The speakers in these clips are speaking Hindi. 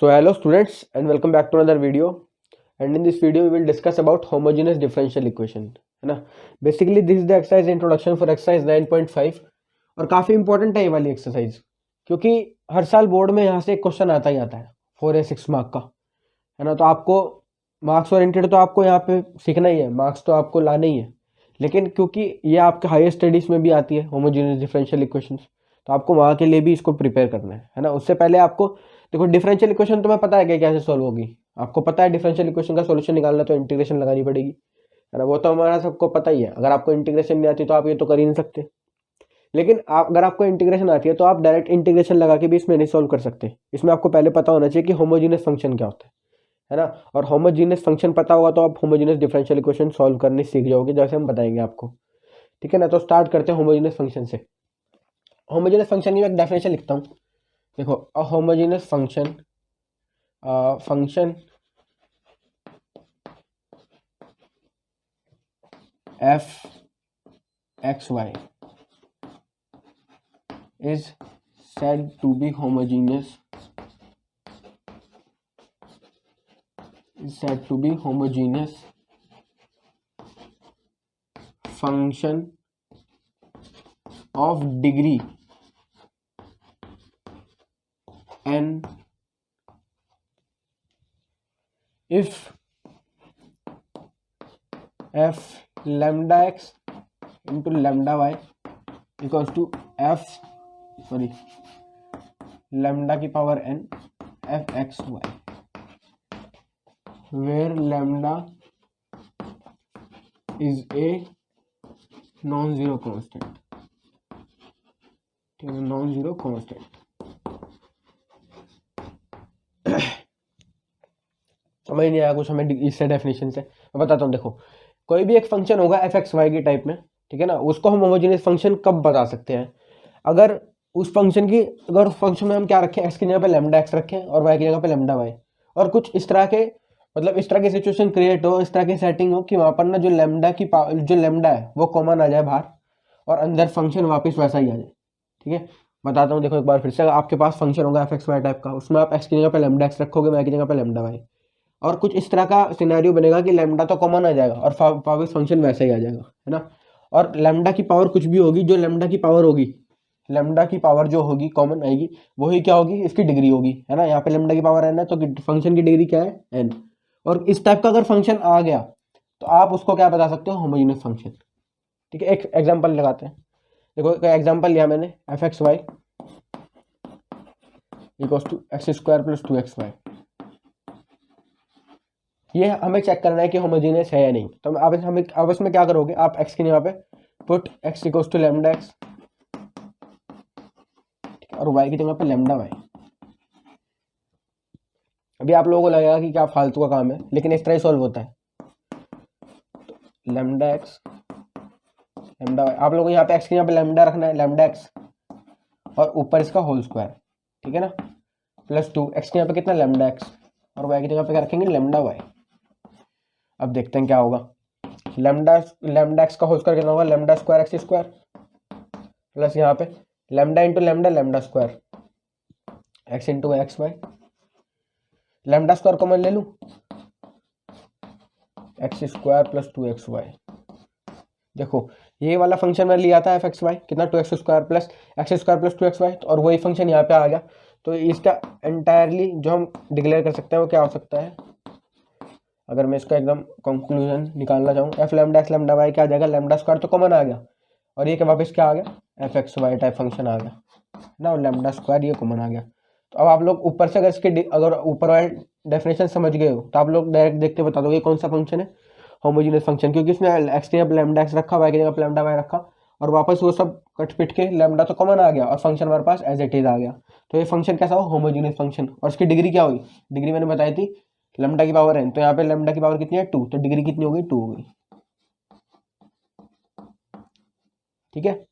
So hello students and welcome back to another video, and in this video we will discuss about homogeneous differential equation, है ना। Basically this is the exercise introduction for exercise 9.5 और काफ़ी इंपॉर्टेंट है ये वाली एक्सरसाइज, क्योंकि हर साल बोर्ड में यहाँ से एक क्वेश्चन आता ही आता है 4 या 6 मार्क का, है ना। तो आपको मार्क्स ओरिएंटेड तो आपको यहाँ पे सीखना ही है, मार्क्स तो आपको लाने ही है, लेकिन क्योंकि ये आपके हायर स्टडीज़ में भी आती है होमोजेनियस डिफरेंशियल इक्वेशंस, तो आपको वहाँ के लिए भी इसको प्रिपेयर करना है ना। उससे पहले आपको देखो, डिफरेंशियल इक्वेशन तुम्हें पता है कि कैसे सॉल्व होगी, आपको पता है डिफरेंशियल इक्वेशन का सॉल्यूशन निकालना तो इंटीग्रेशन लगानी पड़ेगी, है ना। वो तो हमारा सबको पता ही है। अगर आपको इंटीग्रेशन नहीं आती तो आप ये तो कर ही नहीं सकते, लेकिन अगर आपको इंटीग्रेशन आती है तो आप डायरेक्ट इंटीग्रेशन लगा के भी इसमें नहीं सॉल्व कर सकते। इसमें आपको पहले पता होना चाहिए कि होमोजीनियस फंक्शन क्या होता है ना। और होमोजीनियस फंक्शन पता होगा तो आप होमोजीनियस डिफरेंशियल इक्वेशन सॉल्व करने सीख जाओगे, जैसे हम बताएंगे आपको, ठीक है ना। तो स्टार्ट करते हैं होमोजीनियस फंक्शन से। होमोजीनियस फंक्शन की मैं एक डेफिनेशन लिखता हूँ। देखो, a homogeneous function f x y is said to be homogeneous function of degree n if f lambda x into lambda y equals to lambda की power n f x y, where lambda is a non-zero constant, ठीक है, non-zero constant। समझ नहीं आया कुछ हमें इससे डेफिनेशन से, मैं बताता हूँ। देखो, कोई भी एक फंक्शन होगा एफ एक्स वाई की टाइप में, ठीक है ना, उसको हम होमोजेनियस फंक्शन कब बता सकते हैं? अगर उस फंक्शन में हम क्या रखें, एक्स की जगह पे लैम्डा एक्स रखें और वाई की जगह पे लैम्डा वाई, और कुछ इस तरह के इस तरह की सिचुएशन क्रिएट हो, इस तरह की सेटिंग हो कि वहाँ पर ना जो लैम्डा है वो कॉमन आ जाए बाहर, और अंदर फंक्शन वापस वैसा ही आ जाए, ठीक है। बताता हूँ, देखो एक बार फिर से। आपके पास फंक्शन होगा एफ एक्स वाई टाइप का, उसमें आप एक्स की जगह पे लैम्डा एक्स रखोगे, वाई की जगह पे लैम्डा वाई, और कुछ इस तरह का सिनेरियो बनेगा कि लैम्डा तो कॉमन आ जाएगा और वापस फंक्शन वैसा ही आ जाएगा, है ना। और लैम्डा की पावर कुछ भी होगी, जो लैम्डा की पावर होगी, लैम्डा की पावर जो होगी कॉमन आएगी, वही क्या होगी, इसकी डिग्री होगी, है ना। यहाँ पे लैम्डा की पावर एन है तो फंक्शन की डिग्री क्या है, एन। और इस टाइप का अगर फंक्शन आ गया तो आप उसको क्या बता सकते हो, होमोजेनियस फंक्शन, ठीक है। एक एग्जाम्पल लगाते हैं। देखो, एक एग्जाम्पल लिया मैंने, f x y equals to x square plus 2xy। ये हमें चेक करना है कि होमोजेनियस है या नहीं। तो अब इसमें क्या करोगे, आप x की जगह पे put x equals to lambda x और y की जगह पे लैम्डा वाई। अभी आप लोगों को लगेगा कि क्या फालतू का काम है, लेकिन इस तरह ही सॉल्व होता है। तो लैम्डा एक्स लैम्डा वाई, आप लोगों को यहाँ पे x की जगह पे लैम्डा रखना है, लैम्डा एक्स, और ऊपर इसका होल स्क्वायर, ठीक है ना, प्लस 2 x की जगह पे कितना, लैम्डा एक्स, और y की जगह पे क्या रखेंगे, लैम्डा वाई। अब देखते हैं क्या होगा। लैम्डा एक्स का होल स्क्वायर कितना होगा, lambda square x square, plus यहाँ पे lambda into lambda, lambda square x into x y. Lambda square common ले लूँ, एक्स स्क्वायर प्लस 2xy। देखो, ये वाला फंक्शन मैंने लिया था एफ एक्स वाई, कितना, 2x² प्लस 2xy, और वही फंक्शन यहाँ पे आ गया। तो इसका एंटायरली जो हम डिक्लेयर कर सकते हैं वो क्या हो सकता है, अगर मैं इसका एकदम कंक्लूजन निकालना चाहूँ, f lambda x lambda y क्या आ जाएगा, लैम्डा स्क्वायर तो कॉमन आ गया, और ये वापस क्या आ गया, f x y type function आ गया ना, और लैम्डा स्क्वायर ये कॉमन आ गया। तो अब आप लोग ऊपर से अगर ऊपर वाले डेफिनेशन समझ गए हो तो आप लोग डायरेक्ट देखते बता दोगे कौन सा फंक्शन है होमोजेनियस फंक्शन, क्योंकि इसने एक्स की जगह लैम्डा एक्स रखा, वाई की जगह लैम्डा वाई रखा, और वापस वो सब कट पिट के लैम्डा तो कॉमन आ गया और फंक्शन हमारे पास एज इट इज आ गया। तो ये फंक्शन कैसा हो, होमोजेनियस फंक्शन। और इसकी डिग्री क्या हुई, डिग्री मैंने बताई थी लैम्डा की पावर n, तो यहाँ पे लैम्डा की पावर कितनी है, 2, तो डिग्री कितनी हो गई, 2 हो गई, ठीक है।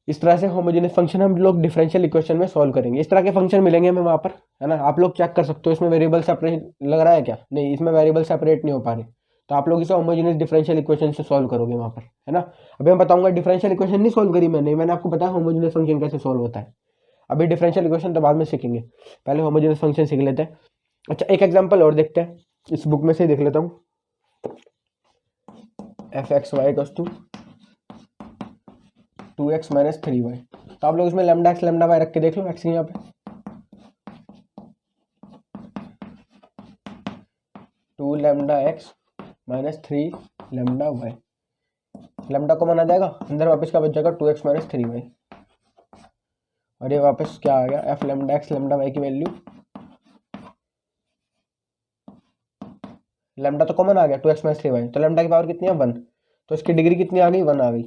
इस तरह से होमोजेनियस फंक्शन हम लोग डिफरेंशियल इक्वेशन में सॉल्व करेंगे। इस तरह के फंक्शन मिलेंगे हमें वहाँ पर, है ना। आप लोग चेक कर सकते हो इसमें वेरिएबल सेपरेट लग रहा है क्या, नहीं, इसमें वेरिएबल सेपरेट नहीं हो पा रहे, तो आप लोग इसे होमोजेनियस डिफरेंशियल इक्वेशन से सॉल्व करोगे वहाँ पर, है ना। अभी मैं बताऊंगा डिफरेंशियल इक्वेशन नहीं सॉल्व करी मैंने आपको बताया होमोजेनियस फंक्शन कैसे सॉल्व होता है। अभी डिफरेंशियल इक्वेशन तो बाद में सीखेंगे, पहले होमोजेनियस फंक्शन सीख लेते हैं। अच्छा, एक एग्जांपल और देखते हैं, इस बुक में से ही देख लेता हूँ। F x y equals to 2x minus 3y। तो आप लोग इसमें लैम्डा एक्स लैम्डा वाई रख के देख लो। एक्स यहाँ पे 2 lambda x minus 3 lambda y, lambda common आ जाएगा, अंदर वापस का बच जाएगा 2x माइनस 3y, और ये वापस क्या आ गया, f lambda x lambda y की वैल्यू, लैम्डा तो कॉमन आ गया 2x माइनस 3y, तो लैम्डा की पावर कितनी है 1, तो इसकी डिग्री कितनी आ गई 1 आ गई,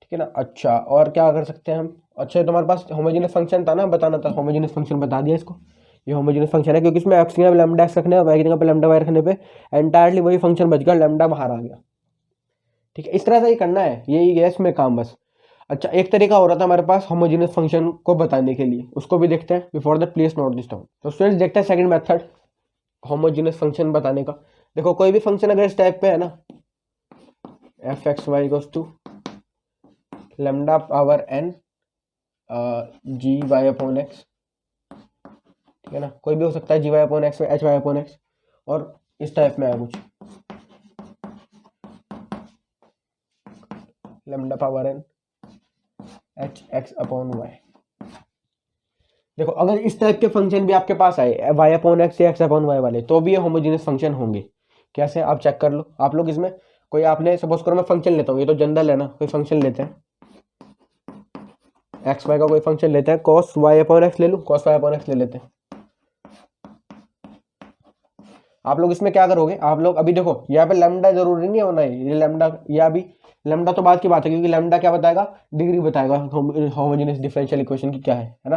ठीक है ना। अच्छा, और क्या कर सकते हैं हम। अच्छा, ये तुम्हारे पास होमोजेनियस फंक्शन था ना, बताना था, होमोजेनियस फंक्शन बता दिया इसको। ये होमोजेनियस फंक्शन है क्योंकि इसमें एक्स की जगह लैम्डा एक्स रखने, वाई की जगह पे लैम्डा वाई रखने पे एंटायरली वही फंक्शन बच गया, लैम्डा बाहर आ गया, ठीक है। इस तरह से ही करना है, यही है इसमें काम बस। अच्छा, एक तरीका हो रहा था हमारे पास होमोजेनियस फंक्शन को बताने के लिए, उसको भी देखते हैं। Before that please note this down. तो स्टूडेंट्स देखते हैं सेकंड मेथड होमोजेनियस फंक्शन बताने का। देखो, कोई भी फंक्शन अगर इस टाइप पे है ना, f x y equals to lambda power n g y upon x, ठीक है ना, कोई भी हो सकता है, g y upon x, h y upon x, और इस टाइप में है कुछ lambda power n h x upon y. देखो, अगर इस टाइप के फंक्शन भी आपके पास आए वाई अपॉन एक्स या एक्स अपॉन वाई वाले, तो भी ये होमोजेनियस फंक्शन होंगे। कैसे, आप चेक कर लो आप लोग। इसमें कोई आपने सपोज करो मैं फंक्शन लेता हूँ, ये तो जनरल है ना, कोई फंक्शन लेते हैं, एक्स वाई का कोई फंक्शन लेते हैं, कॉस वाई अपॉन एक्स ले लूँ, कॉस वाई अपॉन एक्स ले लेते हैं। आप लोग इसमें क्या करोगे, आप लोग अभी देखो यहाँ पे लैम्डा जरूरी नहीं होना है, ये लैम्डा या अभी लैम्डा तो बाद की बात है, क्योंकि लैम्डा क्या बताएगा, डिग्री बताएगा होमोजेनियस डिफरेंशियल इक्वेशन की क्या है ना।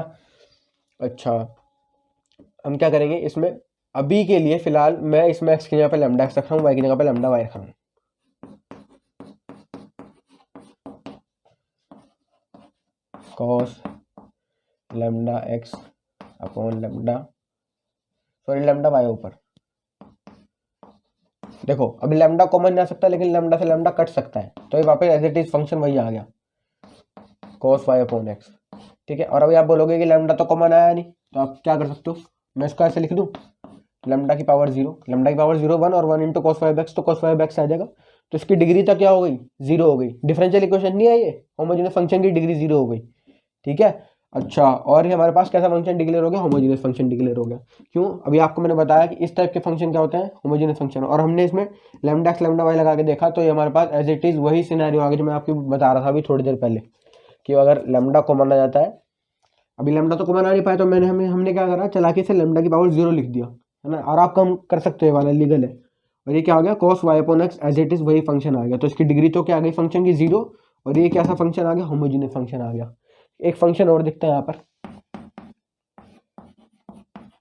अच्छा, हम क्या करेंगे इसमें, अभी के लिए फिलहाल मैं इसमें एक्स की जगह पे लैम्डा एक्स रख रहा हूँ, वाई की जगह पे लैम्डा वाई रख रहा हूँ। Cos lambda x upon lambda, sorry lambda y ऊपर। देखो, अभी लैम्डा कॉमन नहीं आ सकता, लेकिन लैम्डा से लैम्डा कट सकता है, तो ये वापस एज इट इज फंक्शन वही आ गया, कॉस वाई अपॉन एक्स, ठीक है। और अभी आप बोलोगे कि लैम्डा तो कॉमन आया नहीं, तो आप क्या कर सकते हो, मैं इसको ऐसे लिख दूं, लैम्डा की पावर 0, लैम्डा की पावर 0 1 और 1 इंटू कॉस वाई एक्स, तो कॉस वाई एक्स आ जाएगा, तो इसकी डिग्री तक क्या हो गई 0 हो गई। डिफरेंशियल इक्वेशन नहीं है ये, होमोजेनियस फंक्शन की डिग्री 0 हो गई, ठीक है। अच्छा, और ये हमारे पास कैसा फंक्शन डिक्लेयर हो गया, होमोजेनियस फंक्शन डिक्लेयर हो गया। क्यों, अभी आपको मैंने बताया कि इस टाइप के फंक्शन क्या होते हैं, होमोजेनियस फंक्शन, और हमने इसमें लैम्डा एक्स लैम्डा वाई लगा के देखा, तो ये हमारे पास एज इट इज वही सिनेरियो आ गया जो मैं आपको बता रहा था अभी थोड़ी देर पहले, कि अगर लैम्डा कॉमन आ जाता है, अभी लैम्डा तो कॉमन आ नहीं पाया, तो हमने क्या करा, चला के इसे लैम्डा की पावर 0 लिख दिया, है ना। और आप कम कर सकते हो, वाला लीगल है। और ये क्या हो गया, cos y upon x as it is वही फंक्शन आ गया, तो इसकी डिग्री तो क्या आ गई फंक्शन की 0, और ये कैसा फंक्शन आ गया, होमोजेनियस फंक्शन आ गया। एक फंक्शन और दिखता है यहाँ पर,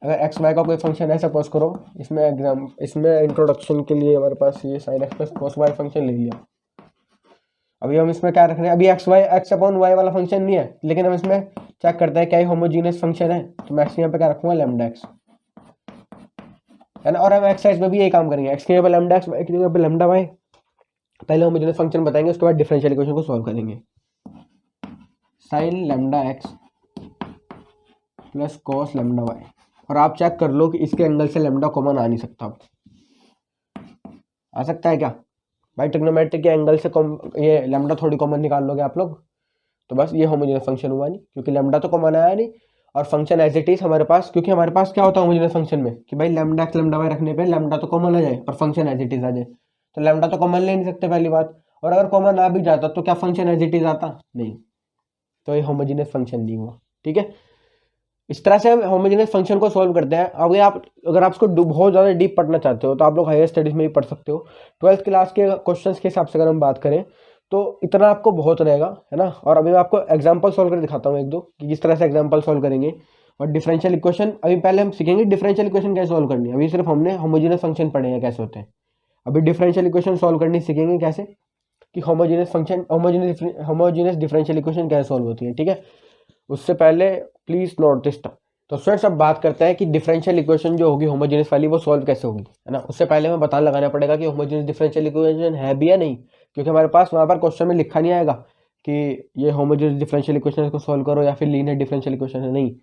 अगर एक्स वाई का कोई फंक्शन है, सपोज करो इसमें इंट्रोडक्शन के लिए हमारे पास ये sine x plus cos y function ले लिया। अभी हम इसमें क्या रख रहे हैं, अभी x y x upon y वाला फंक्शन नहीं है, लेकिन हम इसमें चेक करते हैं क्या ये होमोजीनियस फंक्शन है, तो मैं यहाँ पे क्या रखूंगा, लैम्डा एक्स, है ना। और हम एक्सरसाइज में भी यही काम करेंगे, एक्स की जगह पे लैम्डा एक्स, वाई की जगह पे लैम्डा वाई, पहले होमोजीनियस फंक्शन बताएंगे, उसके बाद डिफरेंशियल इक्वेशन को सॉल्व करेंगे। Sine lambda x plus cos lambda y, और आप चेक कर लो कि इसके एंगल से लैम्डा कॉमन आ नहीं सकता, आ सकता है क्या भाई, ट्रिग्नोमेट्रिक के एंगल से ये लैम्डा थोड़ी कॉमन निकाल लोगे आप लोग, तो बस ये होमोजेनियस फंक्शन हुआ नहीं, क्योंकि लैम्डा तो कॉमन आया नहीं, और फंक्शन एज इट इज हमारे पास, क्योंकि हमारे पास क्या होता है होमोजेनियस फंक्शन में कि भाई लैम्डा एक्स लैम्डा वाई रखने पे लैम्डा तो कॉमन आ जाए और फंक्शन एज इट इज आ जाए, तो लैम्डा तो कॉमन ले नहीं सकते पहली बात, और अगर कॉमन आ भी जाता तो क्या फंक्शन एज इट इज आता नहीं, तो ये होमोजेनियस फंक्शन नहीं हुआ, ठीक है। इस तरह से हम होमोजेनियस फंक्शन को सॉल्व करते हैं। अगर आप इसको बहुत ज़्यादा डीप पढ़ना चाहते हो, तो आप लोग हायर स्टडीज़ में भी पढ़ सकते हो। 12th क्लास के क्वेश्चंस के हिसाब से अगर हम बात करें, तो इतना आपको बहुत रहेगा, है ना। और अभी मैं आपको एग्जांपल सॉल्व कर दिखाता हूँ एक दो, कि किस तरह से एग्जांपल सॉल्व करेंगे। और डिफरेंशियल इक्वेशन अभी पहले हम सीखेंगे, डिफरेंशियल इक्वेशन कैसे सॉल्व करनी है। अभी सिर्फ हमने होमोजेनियस फंक्शन पढ़े हैं कैसे होते हैं, अभी डिफरेंशियल इक्वेशन सॉल्व करनी सीखेंगे कैसे, कि homogeneous function homogeneous differential equation कैसे सॉल्व होती है, ठीक है। उससे पहले प्लीज नोट दिस टर्म। तो स्टूडेंट्स, अब बात करते हैं कि डिफरेंशियल इक्वेशन जो होगी होमोजेनियस वाली, वो सॉल्व कैसे होगी, है ना। उससे पहले हमें पता लगाना पड़ेगा कि होमोजेनियस डिफरेंशियल इक्वेशन है भी या नहीं, क्योंकि हमारे पास वहाँ पर क्वेश्चन में लिखा नहीं आएगा कि ये होमोजेनियस डिफरेंशियल इक्वेशन को सॉल्व करो या फिर लीनियर डिफरेंशियल इक्वेशन है, नहीं।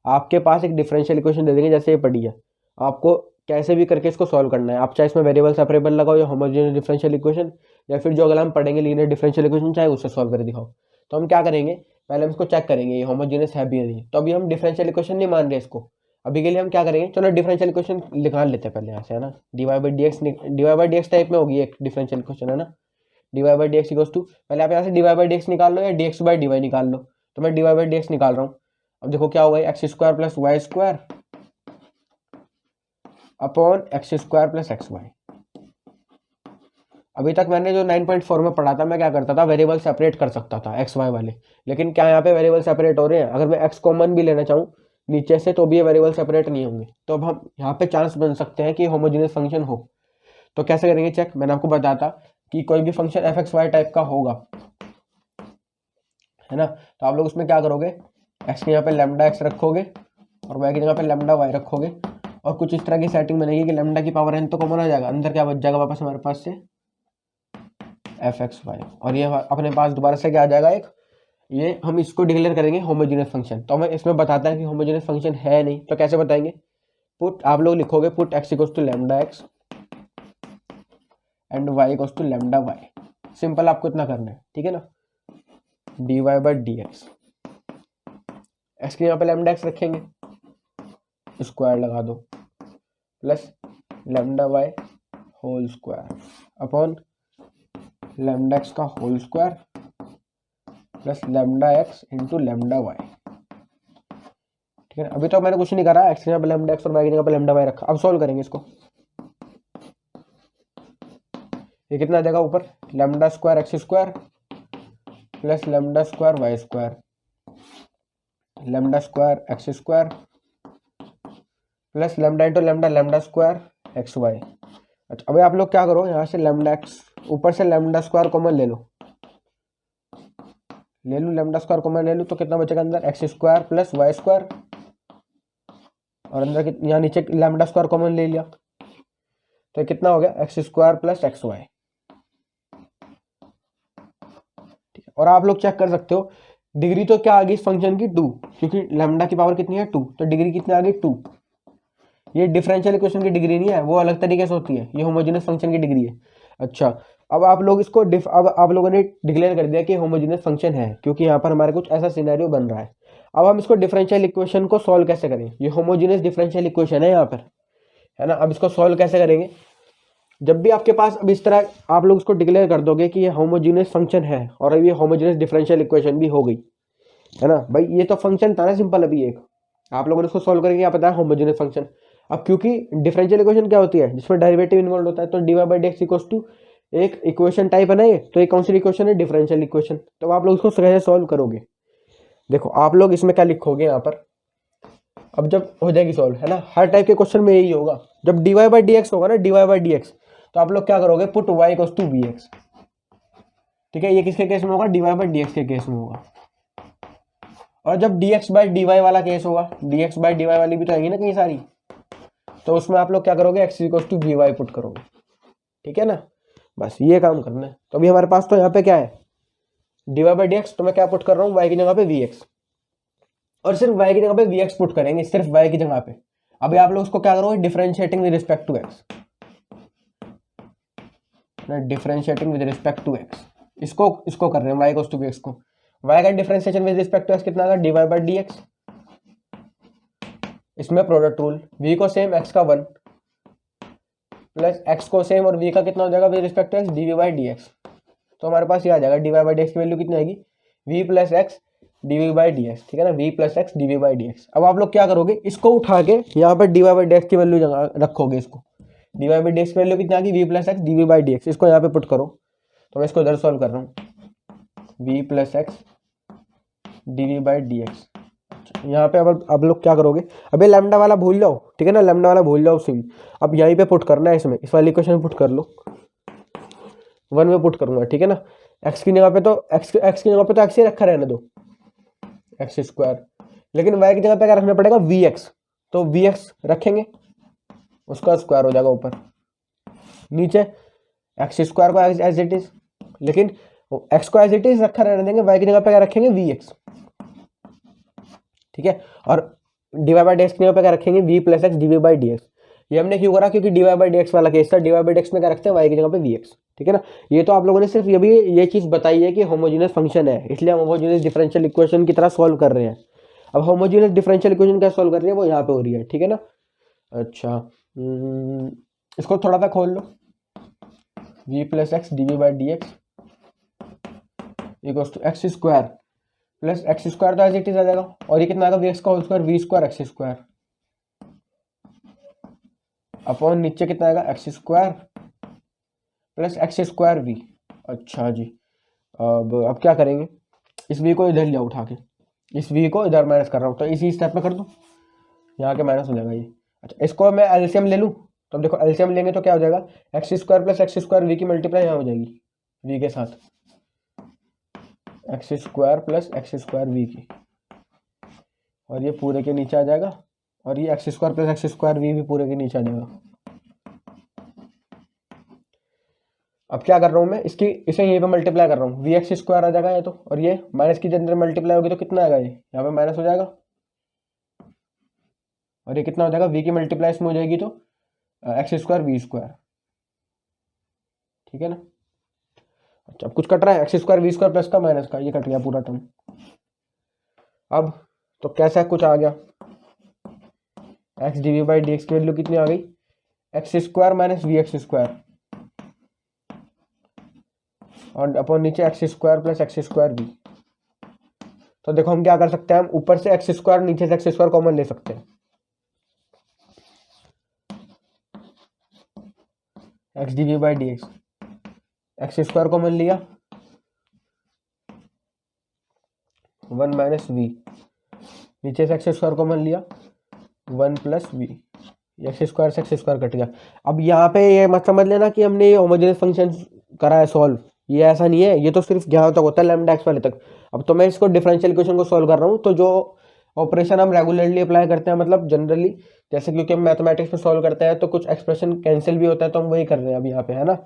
आपके पास एक डिफरेंशियल इक्वेशन दे देंगे जैसे ये पड़ी है, आपको कैसे भी करके इसको सॉल्व करना है। आप चाहे इसमें वेरिएबल सेपरेबल लगाओ या होमोजेनियस डिफरेंशियल इक्वेशन, या फिर जो अगला हम पढ़ेंगे लीनियर डिफरेंशियल इक्वेशन, चाहे उससे सॉल्व कर दिखाओ। तो हम क्या करेंगे, पहले हम इसको चेक करेंगे ये होमोजेनियस है भी या नहीं। तो अभी हम डिफरेंशियल इक्वेशन नहीं मान रहे इसको, अभी के लिए हम क्या करेंगे, चलो डिफरेंशियल इक्वेशन निकाल लेते हैं पहले यहाँ से, है ना। dy/dx टाइप में होगी एक डिफरेंशियल इक्वेशन, है ना। dy/dx इक्वल्स टू, पहले आप यहाँ से dy/dx निकाल लो या dx/dy निकाल लो। तो मैं dy/dx निकाल रहा हूँ। अब देखो क्या होगा, x² + y² upon x² + xy। अभी तक मैंने जो 9.4 में पढ़ा था, मैं क्या करता था, वेरिएबल सेपरेट कर सकता था एक्स वाई वाले, लेकिन क्या यहाँ पे वेरिएबल सेपरेट हो रहे हैं। अगर मैं x कॉमन भी लेना चाहूँ नीचे से तो भी ये वेरिएबल सेपरेट नहीं होंगे। तो अब हम यहाँ पे चांस बन सकते हैं कि होमोजेनियस फंक्शन हो। तो कैसे करेंगे चेक, मैंने आपको बताया था कि कोई भी फंक्शन f(x, y) टाइप का होगा, है ना। तो आप लोग उसमें क्या करोगे, x के यहाँ पे λx रखोगे और y की जगह पे λy रखोगे, और कुछ इस तरह की सेटिंग बनेगी कि लैम्डा की पावर n तो कॉमन आ जाएगा, अंदर क्या बच जाएगा वापस हमारे पास से f(x, y), और ये अपने पास दोबारा से क्या आ जाएगा एक, ये हम इसको डिक्लेयर करेंगे होमोजेनियस फंक्शन। तो हमें इसमें बताता है कि होमोजेनियस फंक्शन है नहीं, तो कैसे बताएंगे, पुट आप लोग लिखोगे put x equals to λx and y equals to λy। Simple आपको इतना करना है, ठीक है ना। dy/dx, x के यहाँ पे λx रखेंगे, स्क्वायर लगा दो, plus λy whole square upon λx का whole square plus λx into λy, ठीक है। अभी तो मैंने कुछ नहीं करा, x की जगह पे λx और y की जगह पे λy रखा। अब सॉल्व करेंगे इसको, ये कितना आ जाएगा ऊपर, λ² x² plus λ² y² λ² x² plus lambda into lambda λ² xy। अच्छा अभी आप लोग क्या करो, यहाँ से λx ऊपर से λ² कॉमन ले लो λ² कॉमन ले लो, तो कितना बचेगा अंदर, x² प्लस y², और अंदर यहाँ नीचे λ² कॉमन ले लिया, तो कितना हो गया, x² प्लस xy। ठीक है, और आप लोग चेक कर सकते हो डिग्री तो क्या आ गई इस फंक्शन की 2, क्योंकि लैम्डा की पावर कितनी है 2, तो डिग्री कितनी आ गई 2। ये डिफरेंशियल इक्वेशन की डिग्री नहीं है, वो अलग तरीके से होती है, ये होमोजेनियस फंक्शन की डिग्री है। अच्छा अब आप लोग इसको अब आप लोगों ने डिक्लेयर कर दिया कि होमोजेनियस फंक्शन है, क्योंकि यहाँ पर हमारे कुछ ऐसा सिनेरियो बन रहा है। अब हम इसको डिफरेंशियल इक्वेशन को सॉल्व कैसे करें, ये होमोजेनियस डिफरेंशियल इक्वेशन है यहाँ पर, है ना। अब इसको सॉल्व कैसे करेंगे, जब भी आपके पास अब इस तरह आप लोग इसको डिक्लेयर कर दोगे कि ये होमोजेनियस फंक्शन है और अब ये होमोजेनियस डिफरेंशियल इक्वेशन भी हो गई, है ना। भाई ये तो फंक्शन था ना सिंपल, अभी एक आप लोगों ने इसको सॉल्व करके क्या पता है होमोजेनियस फंक्शन। अब क्योंकि डिफरेंशियल इक्वेशन क्या होती है, जिसमें डेरिवेटिव इन्वॉल्व होता है, तो dy/dx इक्वल्स टू एक इक्वेशन टाइप है ना ये, तो एक कौन सी इक्वेशन है, डिफरेंशियल इक्वेशन। तो आप लोग इसको कैसे सॉल्व करोगे, देखो आप लोग इसमें क्या लिखोगे यहाँ पर, अब जब हो जाएगी सॉल्व, है ना, हर टाइप के क्वेश्चन में यही होगा, जब dy/dx होगा ना dy/dx, तो आप लोग क्या करोगे, put y equals to vx। ठीक है, ये किसके केस में होगा, dy/dx के केस में होगा। और जब dx/dy वाला केस होगा, dx/dy वाली भी तो आएगी ना कई सारी, तो उसमें आप लोग क्या करोगे, x equals to vy put करोगे, ठीक है ना। बस ये काम करना है। तो अभी हमारे पास तो यहाँ पे क्या है, dy/dx, तो मैं क्या पुट कर रहा हूँ, y की जगह पे vx, और सिर्फ y की जगह पे vx पुट करेंगे, सिर्फ y की जगह पे। अभी आप लोग उसको क्या करोगे, differentiating with respect to x, differentiating with respect to x, इसको कर रहे हैं y इक्वल्स टू vx को। y का differentiation with respect to x कितना आएगा, dy/dx, इसमें प्रोडक्ट रूल, v को सेम x का 1 प्लस x को सेम और v का कितना हो जाएगा with respect to x, dv/dx। तो हमारे पास ये आ जाएगा dy/dx की वैल्यू कितनी आएगी, v प्लस x dv/dx, ठीक है ना, v प्लस x dv/dx। अब आप लोग क्या करोगे, इसको उठा के यहाँ पर dy/dx की वैल्यू रखोगे, इसको dy/dx की वैल्यू कितनी आ गई, v प्लस x dv/dx, इसको यहाँ पे पुट करो। तो मैं इसको इधर सॉल्व कर रहा हूँ, v प्लस x dv/dx। यहाँ पे अब लोग क्या करोगे, अबे लैम्डा वाला भूल जाओ, ठीक है ना, लैम्डा वाला भूल जाओ सिम। अब यहीं पे पुट करना है, इसमें इस वाली इक्वेशन में पुट कर लो, 1 में पुट करूंगा, ठीक है ना। x की जगह पे तो x की जगह पे तो x ही रखा रहने दो, x², लेकिन y की जगह पे क्या रखना पड़ेगा, vx, तो vx रखेंगे, उसका स्क्वायर हो जाएगा ऊपर, नीचे x² को एज इट इज, लेकिन एक्स को एज इट इज रखा रहने देंगे, वाई की जगह पे क्या रखेंगे वी एक्स, ठीक है। और d y by d x की जगह पे क्या रखेंगे v plus x d v by d x. ये हमने क्यों करा, क्योंकि d y by d x वाला केस था, d y by d x में क्या रखते हैं वाई की जगह पे वी एक्स, ठीक है ना। ये तो आप लोगों ने सिर्फ ये भी ये चीज़ बताई है कि होमोजीनियस फंक्शन है, इसलिए हम होमोजीनियस डिफरेंशियल इक्वेशन की तरह सॉल्व कर रहे हैं। अब होमोजीनियस डिफरेंशियल इक्वेशन क्या सॉल्व कर रही है वो यहाँ पे हो रही है, ठीक है ना। अच्छा इसको थोड़ा सा खोल लो, v plus x d v by d x equals to x square plus x square तो एज इट इज आ जाएगा, और ये कितना आएगा वी एक्स का whole square v square x square upon नीचे कितना आएगा x square plus x square v. अच्छा जी, अब क्या करेंगे, इस वी को इधर लिया उठा के, इस वी को इधर माइनस कर रहा हूँ, तो इसी स्टेप में कर दूँ, यहाँ के माइनस हो जाएगा ये। अच्छा इसको मैं एलसीएम ले लूँ, तो अब देखो एलसीएम लेंगे तो क्या हो जाएगा x square plus x square v की मल्टीप्लाई यहाँ हो जाएगी वी के साथ, x square plus x square v की, और ये पूरे के नीचे आ जाएगा, और ये x square plus x square v भी पूरे के नीचे आ जाएगा। अब क्या कर रहा हूँ मैं, इसे यहीं पे मल्टीप्लाई कर रहा हूँ, वी एक्स स्क्वायर आ जाएगा ये तो, और ये माइनस की अंदर मल्टीप्लाई होगी तो कितना आएगा, ये यहाँ पे माइनस हो जाएगा, और ये कितना हो जाएगा वी की मल्टीप्लाई इसमें हो जाएगी तो एक्स स्क्वायर वी स्क्वायर, ठीक है ना। अच्छा अब कुछ कट रहा है, x square v square plus का माइनस का, ये कट गया पूरा टर्म। अब तो कैसा कुछ आ गया, x d v by d x की वैल्यू कितनी आ गई x square minus v x square, और अपॉन नीचे x square plus x square v. तो देखो हम क्या कर सकते हैं, हम ऊपर से एक्स स्क्वायर नीचे से एक्स स्क्वायर कॉमन ले सकते हैं, x d v by d x, x square common लिया, वन माइनस वी, नीचे से एक्स स्क्वायर कॉमन लिया, one plus v, x square से एक्स स्क्वायर कट गया। अब यहाँ पे ये मत समझ लेना कि हमने ये होमोजेनियस फंक्शन करा है सॉल्व, ये ऐसा नहीं है, ये तो सिर्फ यहाँ तक होता है लैम्डा एक्स वाले तक। अब तो मैं इसको डिफरेंशियल इक्वेशन को सॉल्व कर रहा हूँ, तो जो ऑपरेशन हम रेगुलरली अप्लाई करते हैं, मतलब जनरली, जैसे क्योंकि हम मैथमेटिक्स में सॉल्व करते हैं तो कुछ एक्सप्रेशन कैंसिल भी होता है, तो हम वही कर रहे हैं अब यहाँ पे, है ना।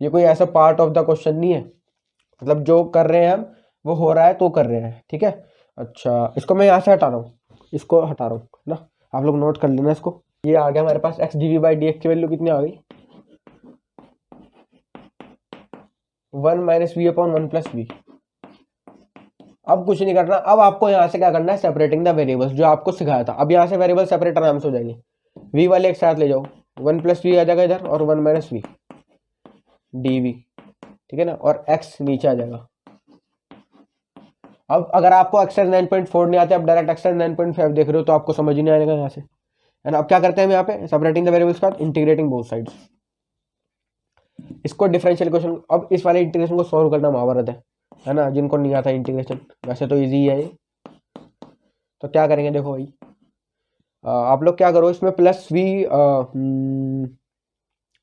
ये कोई ऐसा पार्ट ऑफ द क्वेश्चन नहीं है, मतलब जो कर रहे हैं हम वो हो रहा है तो कर रहे हैं, ठीक है। अच्छा इसको मैं यहाँ से हटा रहा हूँ, इसको हटा रहा हूँ, है ना, आप लोग नोट कर लेना इसको। ये आ गया हमारे पास x d v by d x की वैल्यू कितनी आ गई, one minus v upon one plus v. अब कुछ नहीं करना, अब आपको यहाँ से क्या करना है, सेपरेटिंग द वेरिएबल्स, जो आपको सिखाया था। अब यहाँ से वेरिएबल सेपरेट आराम से हो जाएंगे, वी वाले एक साथ ले जाओ, वन प्लस वी आ जाएगा इधर, और one minus v d v, ठीक है ना, और एक्स नीचे आ जाएगा। अब अगर आपको एक्सरसाइज 9.4 नहीं आते, आप डायरेक्ट एक्सरसाइज 9.5 देख रहे हो तो आपको समझ ही नहीं आएगा यहाँ से, है ना। अब क्या करते हैं हम यहाँ पे, सेपरेटिंग द वेरिएबल्स के बाद इंटीग्रेटिंग बोथ साइड्स, इसको डिफरेंशियल इक्वेशन। अब इस वाले इंटीग्रेशन को सॉल्व करना महाभारत है ना, जिनको नहीं आता इंटीग्रेशन, वैसे तो इजी है ये। तो क्या करेंगे देखो भाई, आप लोग क्या करो, इसमें प्लस वी,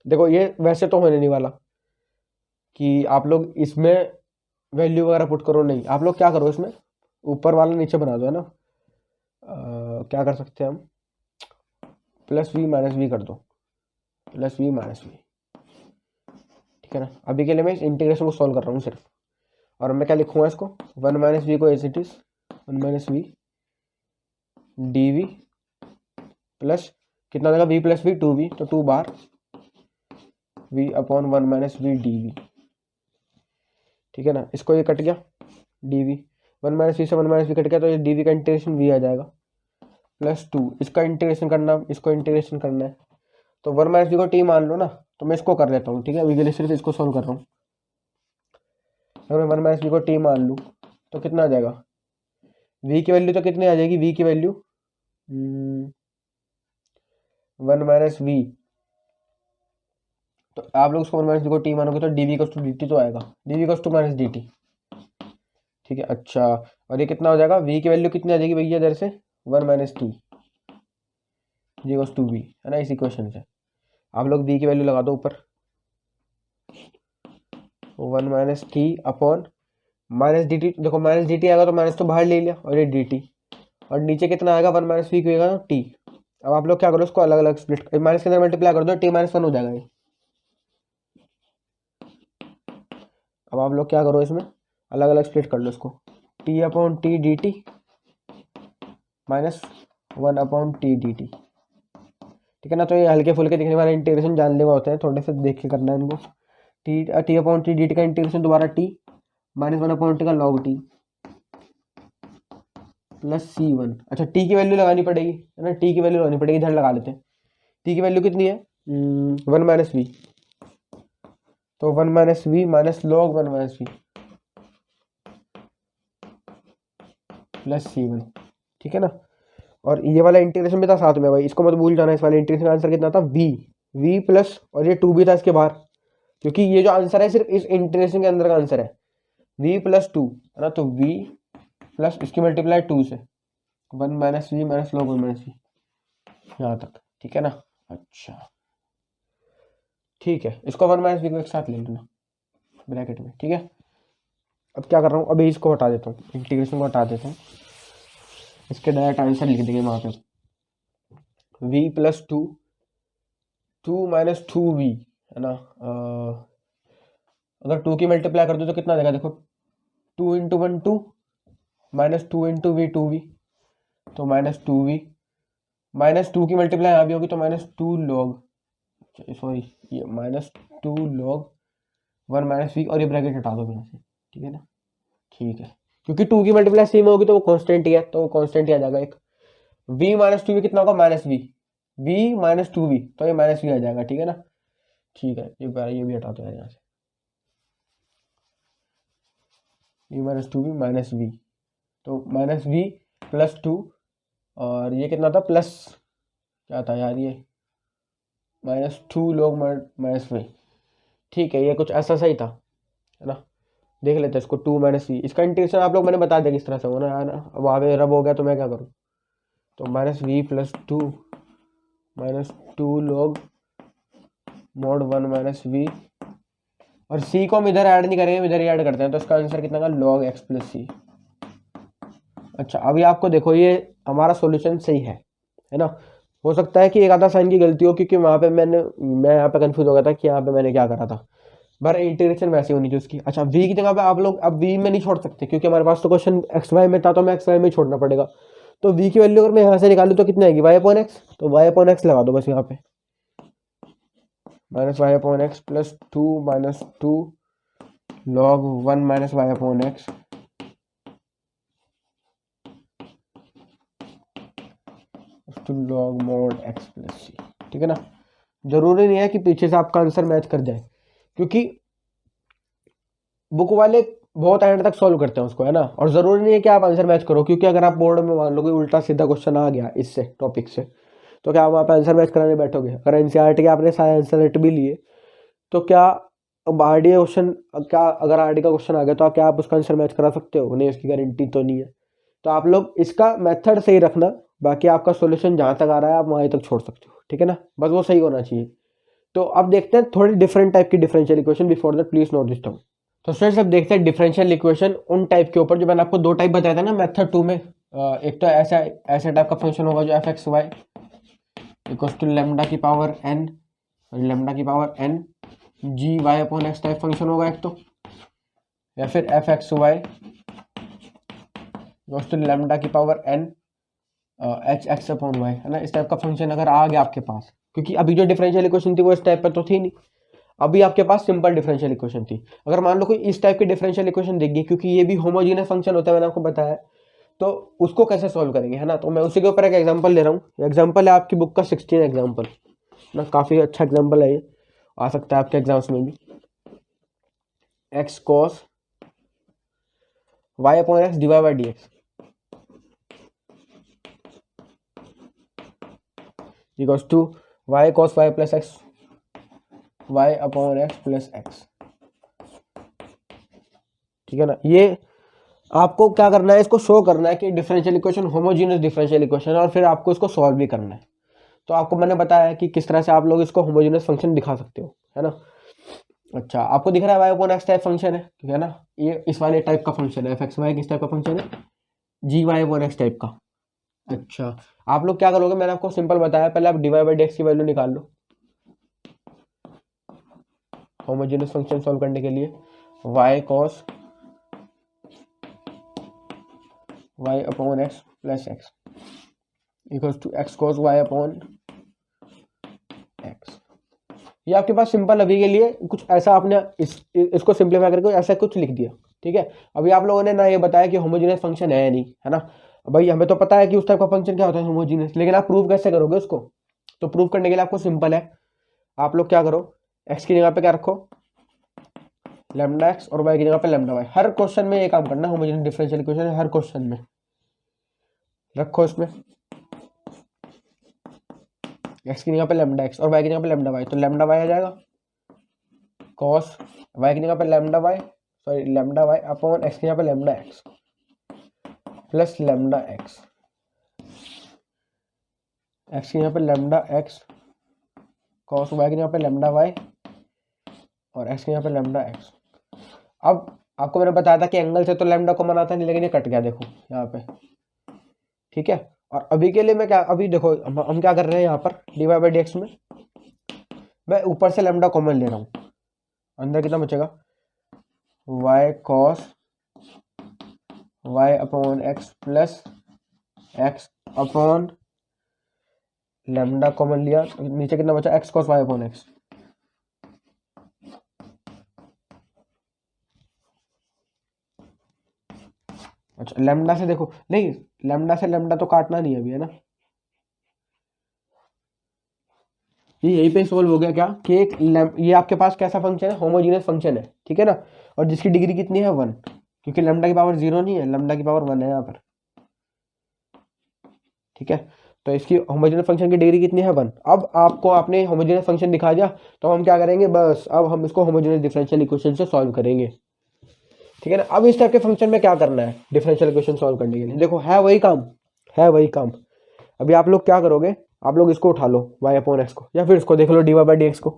देखो ये वैसे तो होने नहीं वाला कि आप लोग इसमें वैल्यू वगैरह पुट करो, नहीं, आप लोग क्या करो, इसमें ऊपर वाला नीचे बना दो, है ना। क्या कर सकते हैं हम, प्लस वी माइनस वी कर दो, प्लस वी माइनस वी, ठीक है ना। अभी के लिए मैं इस इंटीग्रेशन को सॉल्व कर रहा हूँ सिर्फ, और मैं क्या लिखूंगा इसको, वन माइनस वी को as it is one minus v d v plus कितना देगा v plus v two v, तो टू बार v upon one minus v d v, ठीक है ना। इसको ये कट गया d v, one minus v से वन माइनस वी कट गया, तो ये डी वी का इंटीग्रेशन वी आ जाएगा प्लस टू, इसका इंटीग्रेशन करना, इसको इंटीग्रेशन करना है, तो वन माइनस वी को टी मान लो ना, तो मैं इसको कर लेता हूँ, ठीक है। अभी के लिए सिर्फ इसको सॉल्व कर रहा हूँ। अगर मैं वन माइनस वी को टी मान लूँ तो कितना आ जाएगा, वी की वैल्यू तो कितनी आ जाएगी, वी की वैल्यू वन माइनस वी, तो आप लोग उसको वन माइनस वी को टी मानोगे तो d v cos to d t तो आएगा, d v cos to minus d t, ठीक है। अच्छा और ये कितना हो जाएगा, वी की वैल्यू कितनी आ जाएगी भैया इधर से, one minus t g cos to v, है ना। इस इक्वेशन से आप लोग वी की वैल्यू लगा दो ऊपर, one minus T upon minus d T, देखो माइनस डी टी आएगा तो माइनस तो बाहर ले लिया, और ये डी टी, और नीचे कितना आएगा, वन माइनस वी आएगा टी। अब आप लोग क्या करो, इसको अलग अलग स्प्लिट, माइनस के अंदर मल्टीप्लाई कर दो, टी माइनस वन हो जाएगा ये। अब आप लोग क्या करो, इसमें अलग अलग स्प्लिट कर लो इसको, T upon T D T minus 1 upon T D t, ठीक है ना। तो ये हल्के फुल्के दिखने वाले इंटीग्रेशन जानलेवा होते हैं, थोड़े से देख के करना है इनको। T upon T D T का इंटीग्रेशन दोबारा टी माइनस 1 अपॉन टी का लॉग टी प्लस C1। अच्छा टी की वैल्यू लगानी पड़ेगी, है ना, टी की वैल्यू लगानी पड़ेगी, इधर लगा लेते हैं। टी की वैल्यू कितनी है, 1 माइनस वी, तो 1 minus v minus log 1 minus v plus C1, ठीक है ना। और ये वाला इंटीग्रेशन भी था साथ में भाई, इसको मत भूल जाना। इस वाले इंटीग्रेशन का आंसर कितना था, वी प्लस, और ये 2 भी था इसके बाहर, क्योंकि ये जो आंसर है सिर्फ इस इंटीग्रेशन के अंदर का आंसर है, v प्लस 2, है ना। तो v प्लस इसकी मल्टीप्लाई 2 से 1 minus v minus log 1 minus v, यहाँ तक, ठीक है ना। अच्छा ठीक है, इसको 1 माइनस वी को एक साथ ले लेना ब्रैकेट में, ठीक है। अब क्या कर रहा हूँ, अभी इसको हटा देता हूँ, इंटीग्रेशन को हटा देता हूँ, इसके डायरेक्ट आंसर लिख देंगे वहाँ पे, v प्लस 2 माइनस 2v, है ना। अगर 2 की मल्टीप्लाई कर दो तो कितना देगा, देखो 2 into 1 2 minus 2 into we 2v, तो माइनस 2v माइनस 2 की मल्टीप्लाई यहाँ भी होगी तो माइनस 2 लॉग, सॉरी ये माइनस 2 लॉग 1 माइनस वी, और ये ब्रैकेट हटा दो यहाँ से, ठीक है ना। ठीक है, क्योंकि 2 की मल्टीप्लाई सेम होगी तो वो कांस्टेंट ही है, तो वो कांस्टेंट ही आ जाएगा एक। v माइनस 2v कितना होगा, माइनस v माइनस 2v, तो ये माइनस वी आ जाएगा, ठीक है ना। ठीक है, ये भी हटा दो यहाँ से, v minus 2v minus v, तो माइनस वी प्लस 2, और ये कितना था, प्लस क्या था यार, ये माइनस 2 लोग माइनस वी, ठीक है। ये कुछ ऐसा सही था, है ना। देख लेते हैं इसको, 2 माइनस वी, इसका इंटीग्रेशन आप लोग मैंने बता दिया किस तरह से होना है ना। अब आगे रब हो गया तो मैं क्या करूँ, तो माइनस वी प्लस 2 माइनस 2 लोग मोड 1 माइनस वी, और सी को हम इधर ऐड नहीं करेंगे, इधर ही ऐड करते हैं, तो इसका आंसर कितना का, लॉग एक्स प्लस सी। अच्छा अभी आपको देखो, ये हमारा सॉल्यूशन सही है ना। हो सकता है कि एक आधा साइन की गलती हो, क्योंकि वहाँ पे मैं यहाँ पे कंफ्यूज हो गया था कि यहाँ पे मैंने क्या करा था, पर इंटीग्रेशन वैसी होनी चाहिए उसकी। अच्छा v की जगह पे आप लोग अब v में नहीं छोड़ सकते, क्योंकि हमारे पास तो क्वेश्चन एक्स वाई में था, तो हमें एक्स वाई में छोड़ना पड़ेगा। तो v की वैल्यू अगर मैं यहाँ से निकालूँ तो कितनी आएगी, वाई अपॉन एक्स, तो वाई अपॉन एक्स लगा दो बस यहाँ पे, minus y upon x plus 2 minus 2 log 1 minus y upon x two log mod x plus c, ठीक है ना। जरूरी नहीं है कि पीछे से आपका आंसर मैच कर जाए, क्योंकि बुक वाले बहुत एंड तक सॉल्व करते हैं उसको, है ना। और जरूरी नहीं है कि आप आंसर मैच करो, क्योंकि अगर आप बोर्ड में मान लो कि उल्टा सीधा क्वेश्चन आ गया इससे टॉपिक से, तो क्या आप वहाँ पे आंसर मैच कराने बैठोगे। अगर एनसीईआरटी के आपने सारे आंसर रेट भी लिए, तो क्या अब आरडी क्वेश्चन, क्या अगर आरडी का क्वेश्चन आ गया तो क्या आप उसका आंसर मैच करा सकते हो, नहीं, उसकी गारंटी तो नहीं है। तो आप लोग इसका मेथड सही रखना, बाकी आपका सोल्यूशन जहाँ तक आ रहा है आप वहीं तक छोड़ सकते हो, ठीक है ना, बस वो सही होना चाहिए। तो अब देखते हैं थोड़ी डिफरेंट टाइप की differential equation, before that please note this down. तो स्टूडेंट्स अब देखते हैं डिफरेंशियल इक्वेशन उन टाइप के ऊपर जो मैंने आपको दो टाइप बताया था ना मेथड 2 में। एक तो ऐसा टाइप का फंक्शन होगा जो f x y equals to lambda की पावर एन, लेमडा की power n g y upon x type function होगा एक तो, या फिर f x y equals to lambda की power n h x upon y, है ना। इस टाइप का फंक्शन अगर आ गया आपके पास, क्योंकि अभी जो डिफरेंशियल इक्वेशन थी वो इस टाइप पर तो थी नहीं, अभी आपके पास सिंपल डिफरेंशियल इक्वेशन थी। अगर मान लो कोई इस टाइप की डिफरेंशियल इक्वेशन देख गई, क्योंकि ये भी होमोजीनियस फंक्शन होता है मैंने आपको बताया, तो उसको कैसे सॉल्व करेंगे, है ना। तो मैं उसी के ऊपर एक एग्जांपल ले रहा हूँ। एग्जांपल है आपकी बुक का 16 एग्जांपल ना, काफ़ी अच्छा एग्जांपल है ये, आ सकता है आपके एग्जाम्स में भी। X cos y upon x divide by d x equals to y cos y plus x y upon x plus x, ठीक है ना। ये आपको क्या करना है, इसको शो करना है कि differential equation homogeneous differential equation है, और फिर आपको इसको सॉल्व भी करना है। तो आपको मैंने बताया है कि किस तरह से आप लोग इसको होमोजीनियस फंक्शन दिखा सकते हो, है ना। अच्छा आपको दिख रहा है y upon x type function है ना, ये इस वाले टाइप का फंक्शन है, एफ एक्स वाई किस टाइप का फंक्शन है, g y upon x type का। अच्छा आप लोग क्या करोगे, मैंने आपको सिंपल बताया, पहले आप डिवाइड बाई डी एक्स की वैल्यू निकाल लो होमोजेनियस फंक्शन सॉल्व करने के लिए। Y cos y upon x plus x equals to x cos y upon x. ये आपके पास सिंपल अभी के लिए कुछ ऐसा आपने इसको सिंप्लीफाई करके ऐसा कुछ लिख दिया, ठीक है। अभी आप लोगों ने ना ये बताया कि होमोजेनियस फंक्शन है नहीं, है ना। भाई हमें तो पता है कि उस टाइप का फंक्शन क्या होता है होमोजेनियस, लेकिन आप प्रूव कैसे करोगे उसको। तो प्रूव करने के लिए आपको सिंपल है, आप लोग क्या करो, एक्स की जगह पे क्या रखो लैम्डा एक्स और वाई की जगह पे लैम्डा वाई। हर क्वेश्चन में ये काम करना, होमोजेनियस डिफरेंशियल इक्वेशन है हर क्वेश्चन में रखो इसमें एक्स की जगह पे लैम्डा एक्स और वाई की जगह पे लैम्डा वाई। तो लैम्डा वाई आ जाएगा कॉस वाई की जगह पे lambda y, sorry lambda y upon x की जगह पे lambda x plus lambda x, x की जगह पे लैम्डा एक्स कॉस वाई की जगह पे लैम्डा वाई और एक्स की जगह पे लैम्डा एक्स। अब आपको मैंने बताया था कि एंगल से तो लैम्डा कॉमन आता नहीं, लेकिन ये कट गया देखो यहाँ पे, ठीक है। और अभी के लिए मैं क्या, अभी देखो हम क्या कर रहे हैं यहाँ पर d y by d x में मैं ऊपर से लैम्डा कॉमन ले रहा हूँ, अंदर कितना बचेगा y cos y upon x plus x upon lambda common लिया, नीचे कितना बचा x cos y upon x. अच्छा लैम्डा से देखो, नहीं लैम्डा से लैम्डा तो काटना नहीं है अभी, है ना। ये यहीं पे सोल्व हो गया क्या कि ये आपके पास कैसा फंक्शन है होमोजीनियस फंक्शन है, ठीक है ना। और जिसकी डिग्री कितनी है 1, क्योंकि लैम्डा की पावर 0 नहीं है, लैम्डा की पावर 1 है यहाँ पर, ठीक है। तो इसकी होमोजेनियस फंक्शन की डिग्री कितनी है 1। अब आपको आपने होमोजेनियस फंक्शन दिखा दिया, तो हम क्या करेंगे बस अब हम इसको होमोजेनियस डिफरेंशियल इक्वेशन से सॉल्व करेंगे, ठीक है ना। अब इस टाइप के फंक्शन में क्या करना है डिफरेंशियल इक्वेशन सॉल्व करने के लिए, देखो है वही काम, है वही काम। अभी आप लोग क्या करोगे, आप लोग इसको उठा लो वाई अपॉन एक्स को, या फिर इसको देख लो d y by d x को।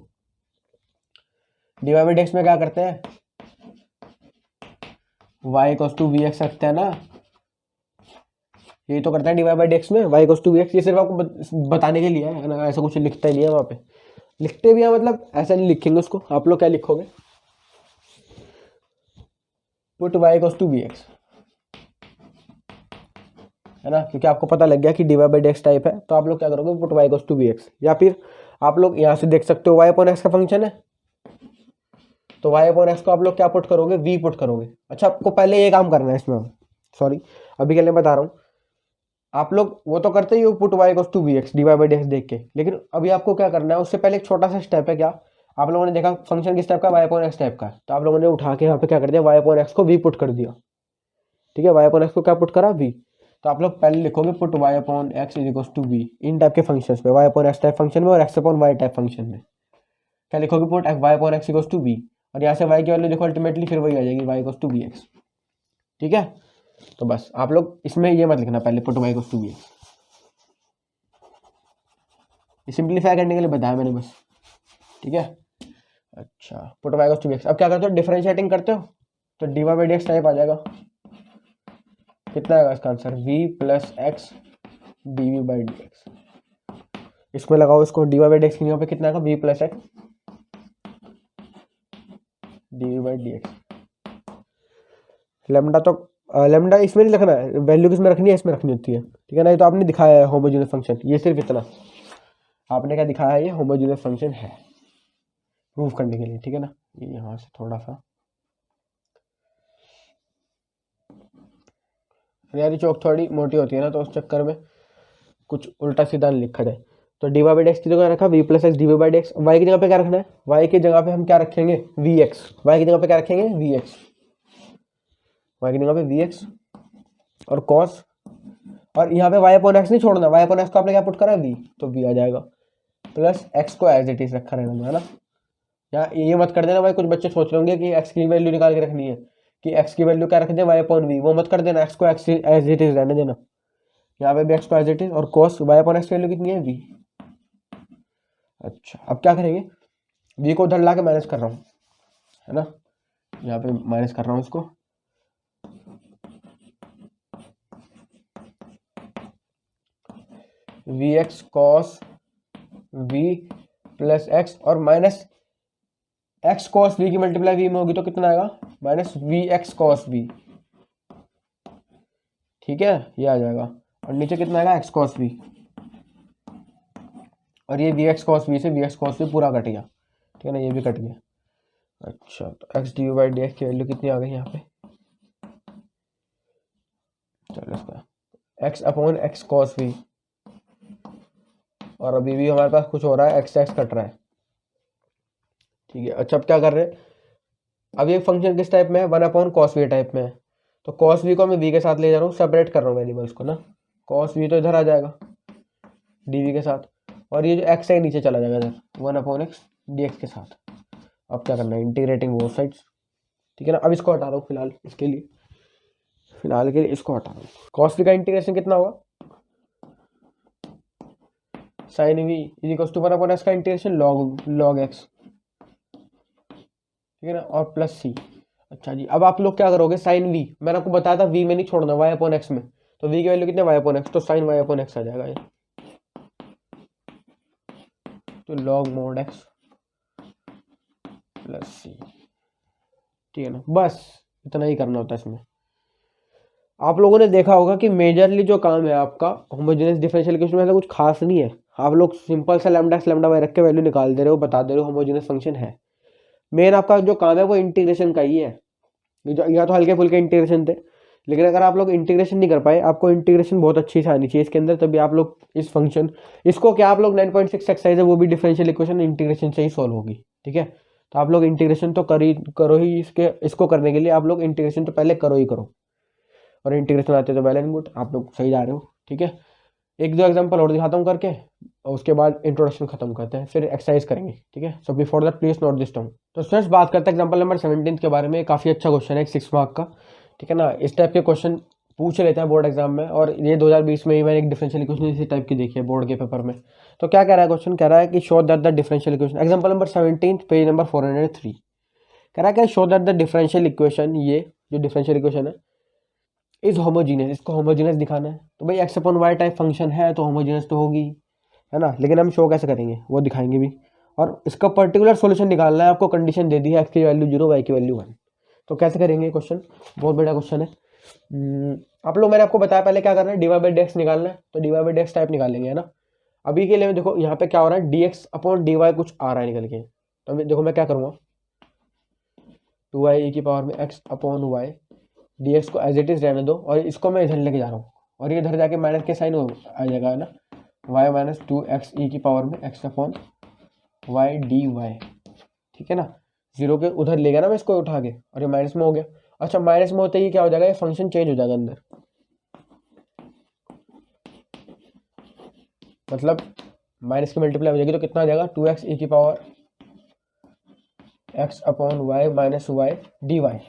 D y by d x में क्या करते हैं y equals to v x रखते हैं ना, ये तो करते हैं d y by d x में y equals to v x. ये सिर्फ आपको बताने के लिए है ना, ऐसा कुछ लिखता ही नहीं है वहाँ पे। लिखते भी हैं मतलब ऐसा नहीं लिखेंगे उसको, आप लोग क्या लिखोगे put y equals to v x, है ना, क्योंकि आपको पता लग गया कि d y by d x type है। तो आप लोग क्या करोगे put y equals to v x, या फिर आप लोग यहाँ से देख सकते हो वाई अपॉन एक्स का फंक्शन है, तो वाई अपॉन एक्स को आप लोग क्या पुट करोगे वी पुट करोगे। अच्छा आपको पहले ये काम करना है इसमें, सॉरी अभी के लिए बता रहा हूँ। आप लोग वो तो करते ही हो put y equals to v x d y by d x देख के, लेकिन अभी आपको क्या करना है उससे पहले एक छोटा सा स्टेप है। क्या आप लोगों ने देखा फंक्शन किस टाइप का वाई अपॉन एक्स टाइप का, तो आप लोगों ने उठा के यहाँ पे क्या कर दिया वाई अपॉन एक्स को वी पुट कर दिया, ठीक है। वाई अपॉन एक्स को क्या पुट करा वी, तो आप लोग पहले लिखोगे put y upon x is equals to v इन टाइप के फंक्शंस पे, y upon x type function में और x upon y type function में क्या लिखोगे put y upon x equals to v, और यहाँ से वाई की वैल्यू देखो अल्टीमेटली फिर वही आ जाएगी y equals to v x, ठीक है। तो बस आप लोग इसमें ये मत लिखना पहले put y equals to v x, simplify करने के लिए बताया मैंने बस, ठीक है। अच्छा put y equals to v x, अब क्या करते हो डिफरेंशिएटिंग करते हो तो d y by d x type आ जाएगा, कितना आएगा इसका answer v plus x d v by d x. इसमें लगाओ इसको d y by d x की जगह पे कितना आएगा v plus x d v by d x. Lambda तो लेमडा इसमें नहीं रखना है, वैल्यू किसमें रखनी है इसमें रखनी होती है, ठीक है ना। ये तो आपने दिखाया है होमोजेनियस फंक्शन, ये सिर्फ इतना आपने क्या दिखाया है ये होमोजेनियस फंक्शन है प्रूव करने के लिए, ठीक है ना। ये यहाँ से थोड़ा सा यारी चौक थोड़ी मोटी होती है ना, तो उस चक्कर में कुछ उल्टा सीधा लिखा जाए। तो d y by d x की जगह रखा v plus x d v by d x. Y की जगह पे क्या रखना है, वाई की जगह पे हम क्या रखेंगे वी एक्स, वाई की जगह पे क्या रखेंगे वी एक्स, वाई की जगह पे वी एक्स और कॉस, और यहाँ पे वाई अपॉन एक्स नहीं छोड़ना, वाई अपॉन एक्स को आपने क्या पुट करा वी, तो वी आ जाएगा प्लस एक्स को एज इट इज रखा रहेगा, है ना। यहाँ ये मत कर देना भाई, कुछ बच्चे सोच रहे होंगे कि एक्स की वैल्यू निकाल के रखनी है, कि एक्स की वैल्यू क्या रख दे वाई अपॉन वी, वो मत कर देना, एक्स को एक्स एज इट इज रहने देना। यहाँ पे भी एक्स को एज इट इज और कॉस वाई अपॉन एक्स की वैल्यू कितनी है वी। अच्छा अब क्या करेंगे, वी को उधर ला के माइनस कर रहा हूँ, है ना, यहाँ पे माइनस कर रहा हूँ इसको, v x cos v plus x और माइनस एक्स कॉस वी की मल्टीप्लाई वी में होगी तो कितना आएगा, minus v x cos v, ठीक है, ये आ जाएगा। और नीचे कितना आएगा, एक्स कॉस वी, और ये वी एक्स कॉस वी से वी एक्स कॉस वी पूरा कट गया, ठीक है ना, ये भी कट गया। अच्छा, तो x D by d x की वैल्यू कितनी आ गई यहाँ पे, चलो इसका x upon x cos we, और अभी भी हमारे पास कुछ हो रहा है, एक्स एक्स कट रहा है, ठीक है। अच्छा, अब क्या कर रहे हैं, अब ये फंक्शन किस टाइप में है, one upon cos v type में है, तो कॉस वी को मैं वी के साथ ले जा रहा हूँ, सेपरेट कर रहा हूँ वेरिएबल्स को ना, कॉस वी तो इधर आ जाएगा डी वी के साथ, और ये जो एक्स है नीचे चला जाएगा इधर, one upon x D x के साथ। अब क्या करना है, इंटीग्रेटिंग बोथ साइड्स, ठीक है ना। अब इसको हटा रहा हूँ फिलहाल, इसके लिए फिलहाल के लिए इसको हटा रहा हूँ। कॉस वी का इंटीग्रेशन कितना होगा, sine v is equal to one upon x का इंटीग्रेशन लॉग एक्स, ठीक है ना, और प्लस सी। अच्छा जी, अब आप लोग क्या करोगे, साइन वी मैंने आपको बताया था वी में नहीं छोड़ना, वाई अपॉन एक्स में, तो वी की वैल्यू कितने, वाई अपॉन एक्स, तो साइन वाई अपॉन एक्स आ जाएगा ये, तो log mod x plus c, ठीक है ना। बस इतना ही करना होता है इसमें। आप लोगों ने देखा होगा कि मेजरली जो काम है आपका होमोजेनियस डिफरेंशियल इक्वेशन में ऐसा कुछ खास नहीं है, आप लोग सिंपल सा लैम्डा एक्स लैम्डा वाई रख के वैल्यू निकाल दे रहे हो, बता दे रहे हो होमोजेनियस फंक्शन है। मेन आपका जो काम है वो इंटीग्रेशन का ही है, या तो हल्के फुल्के इंटीग्रेशन थे, लेकिन अगर आप लोग इंटीग्रेशन नहीं कर पाए, आपको इंटीग्रेशन बहुत अच्छी से आनी चाहिए इसके अंदर, तभी आप लोग इस फंक्शन, इसको क्या आप लोग 9.6 एक्सरसाइज है वो भी डिफरेंशियल इक्वेशन इंटीग्रेशन से ही सॉल्व होगी, ठीक है। तो आप लोग इंटीग्रेशन तो करो ही, इसको करने के लिए आप लोग इंटीग्रेशन तो पहले करो ही करो, और इंटीग्रेशन आते तो वेल एंड गुड, आप लोग सही जा रहे हो, ठीक है। एक दो एग्जांपल और दिखाता हूँ करके, और उसके बाद इंट्रोडक्शन खत्म करते हैं, फिर एक्सरसाइज करेंगे, ठीक है। So before that please note this down. तो स्टूडेंट्स बात करते हैं एग्जांपल नंबर 17 के बारे में, काफ़ी अच्छा क्वेश्चन है, 6 मार्क का, ठीक है ना। इस टाइप के क्वेश्चन पूछ लेते हैं बोर्ड एग्जाम में, और ये 2020 में ही मैंने एक डिफरेंशियल इक्वेशन इसी टाइप की देखी है बोर्ड के पेपर में। तो क्या कह रहा है क्वेश्चन, कह रहा है कि show that the differential equation, example number 17 page number 403, कह रहा है कि show that the differential equation, ये जो डिफरेंशियल इक्वेशन है इज होमोजीनियस, इसको होमोजीनियस दिखाना है। तो भाई x upon y type function है तो होमोजीनियस तो होगी, है ना, लेकिन हम शो कैसे करेंगे वो दिखाएंगे भी, और इसका पर्टिकुलर सॉल्यूशन निकालना है, आपको कंडीशन दे दी है एक्स की वैल्यू 0 वाई की वैल्यू 1, तो कैसे करेंगे क्वेश्चन, बहुत बड़ा क्वेश्चन है। आप लोग, मैंने आपको बताया पहले क्या करना है, d y by d x निकालना है, तो d y by d x type निकालेंगे, है ना। अभी के लिए देखो यहाँ पे क्या हो रहा है, d x upon d y कुछ आ रहा है निकल के, तो अभी देखो मैं क्या करूँगा, 2y की पावर में x upon y d x को एज इट इज रहने दो, और इसको मैं इधर लेके जा रहा हूँ, और ये इधर जाके माइनस के साइन आ जाएगा, है ना, वाई माइनस 2x की पावर में x upon y d y, ठीक है ना। जीरो के उधर ले गया ना मैं इसको उठा के, और ये माइनस में हो गया। अच्छा, माइनस में होते ही क्या हो जाएगा, ये फंक्शन चेंज हो जाएगा अंदर, मतलब माइनस की मल्टीप्लाई हो जाएगी, तो कितना आ जाएगा, 2x की power x upon y minus y d y.